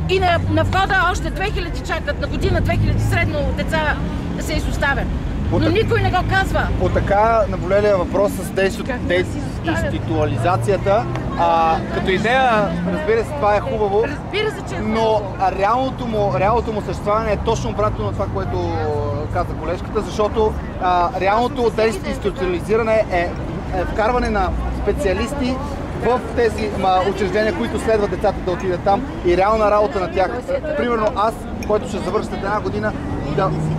и на входа още 2000 чакат, на година 2000 средно деца се изоставят. Но никой не го казва. По така наболелия въпрос с деинституализацията, като идея, разбира се, това е хубаво, но реалното му съществуване е точно обратно на това, което каза колежката, защото реалното деинституализиране е вкарване на специалисти в тези учреждения, които следват децата да отидат там и реална работа на тях. Примерно аз, който ще завърша след една година,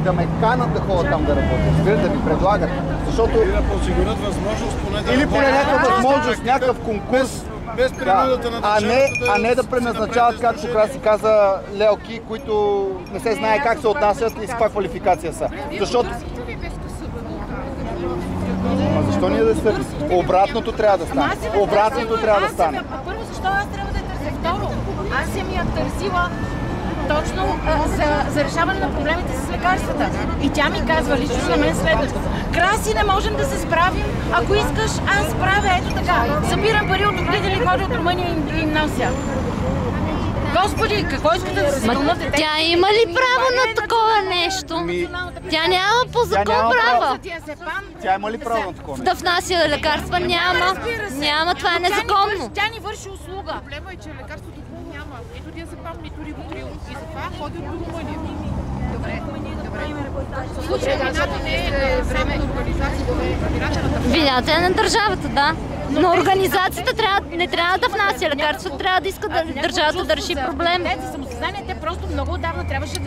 да ме канат да ходя там да работя, да ми предлагат. Защото... Или да подсигурят възможност поне да... Или поне някаква възможност, някакъв конкурс. Без принудата на началото а не да предназначават, както краси каза Лелки, които не се знае как се отнасят и с каква квалификация са. Защото... Защо ние да се... Обратното трябва да стане. Обратното трябва да стане. Първо, защо аз трябва да търся? Второ, аз съм я търсила точно за решаване на проблемите с лекарствата. И тя ми казва лично за мен следното. Краси, не можем да се справим. Ако искаш, аз правя ето така. Събирам пари от родители, ходя от Румъния и им нося. Господи, какво искате да се вълнате? Тя има ли право на такова нещо? Тя няма по закон право. Тя има ли право на такова нещо? Да внася лекарства няма, това е незаконно. Тя ни върши услуга. Проблема е, че лекарството няма. Нито диазепам, нито риботрил. И затова ходи от Румъния. Добре. Случаят не е време организация, вината е на държавата, да. Но организацията не трябва да внася лекарства, трябва да иска държавата да реши проблем. За самосъзнание те просто много отдавна трябваше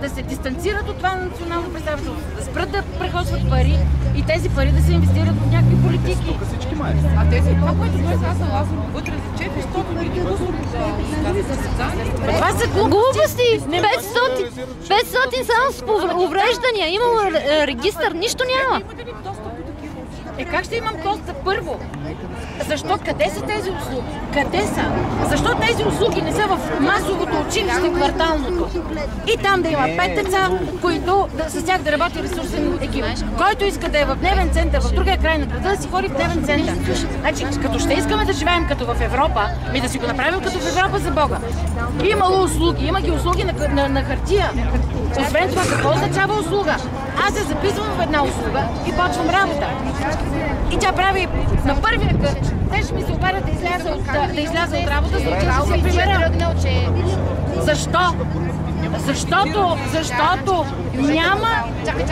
да се дистанцират от това национално представителство, да спрат да прехосват пари и тези пари да се инвестират в някакви политики. А тези, това, което той казал, вътре за 400 или това са глупости! 500 само с увреждания, имало регистър, нищо няма. Как ще имам достъп първо? Защо? Къде са тези услуги? Къде са? Защо тези услуги не са в масовото училище, кварталното? И там да има 5 деца, които с тях да работи ресурсен екип. Който иска да е в дневен център, в другия край на града, да си ходи в дневен център. Значи, като ще искаме да живеем като в Европа, да си го направим като в Европа за Бога. Имало услуги, има ги услуги на хартия. Освен това, какво означава услуга? Аз се записвам в една услуга и почвам работа. И тя прави на първия кът. Те ще ми се обадят да изляза от работа, за да се примеря. Защо? Защото няма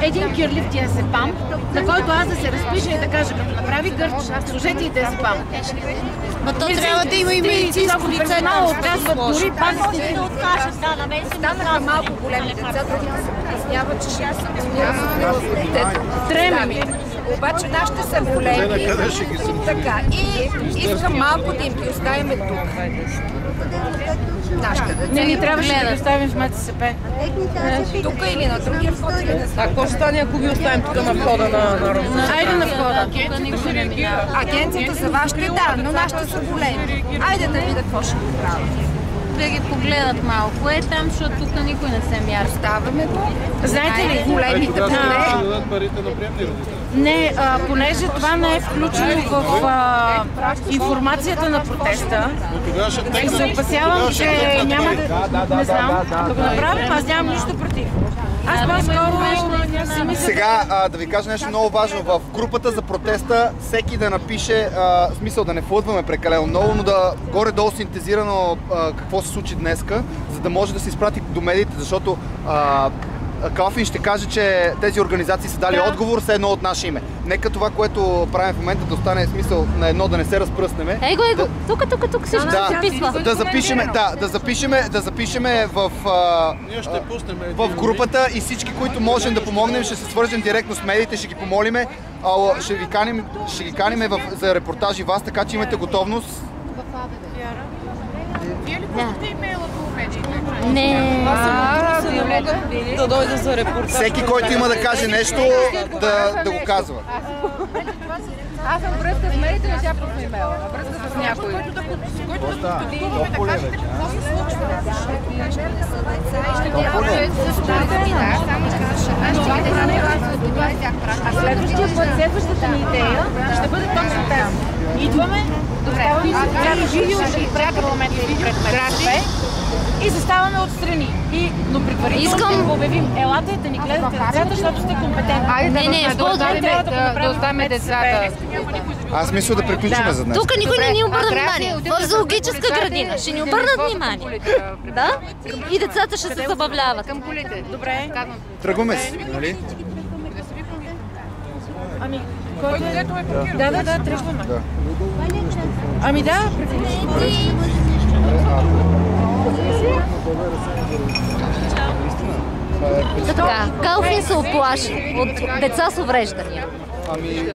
един кирлив диазепам, на който аз да се разпиша и да кажа, като направи гърч, сложете и диазепам. Но то трябва да има и медицинско лице. Отказват дори пазниците да откажат. Станаха малко големи деца, да се притесняват, че ще се детето. Треме ми. Обаче нашите са големи. Така. И искам малко да им ги оставим тук. Не трябваше да ги оставим в МЦСП. Тук или на другия вход, или на А какво ще стане, ако ги оставим тук на входа на Народното? Айде на входа. Агенцията за вашите, да, но нашите са големи. Айде да видят какво ще го правят. Да ги погледат малко там, защото тук никой не се мяра. Ставаме го. Знаете ли, големите ще дадат парите на приемни родители? Не, понеже това не е включено в информацията на протеста, и се опасявам, че няма да... Не знам, да го направим, аз нямам нищо против. Аз по-скоро си мисля... Сега да ви кажа нещо много важно. В групата за протеста всеки да напише, смисъл да не флъдваме прекалено много, но да горе-долу синтезирано какво се случи днеска, за да може да се изпрати до медиите, защото Калфин ще каже, че тези организации са дали отговор с едно от наше име. Нека това, което правим в момента, да остане смисъл на едно, да не се разпръснеме. Его, тук всичко се записва. Да запишеме в групата и всички, които можем да помогнем, ще се свържем директно с медиите, ще ги помолиме, ще ги каним за репортажи вас, така че имате готовност. Вие ли пускате имейла по медиите? Не. Да дойде за репортаж. Всеки, който има да каже нещо, да го казва. Аз съм връзка с медиите, но тя просто имейла. Връзка с някой. Който да кажете какво се случва. А следващата ни идея ще бъде точно тази. Идваме, доставаме видео и пред парламента и пред МЦСП и заставаме отстрани. Но предварително ще го обявим. Елате да ни гледате децата, защото сте компетентни. Айде да оставим децата. Аз мисля да приключим за днес. Тук никой не ни обърна внимание. В зоологическа градина ще ни обърнат внимание. Да? И децата ще се забавляват. Към колите. Добре. Тръгваме си, нали? Ами, който е? Да, тръгваме. Ами да, Така, Калфин се оплаши от деца с увреждания.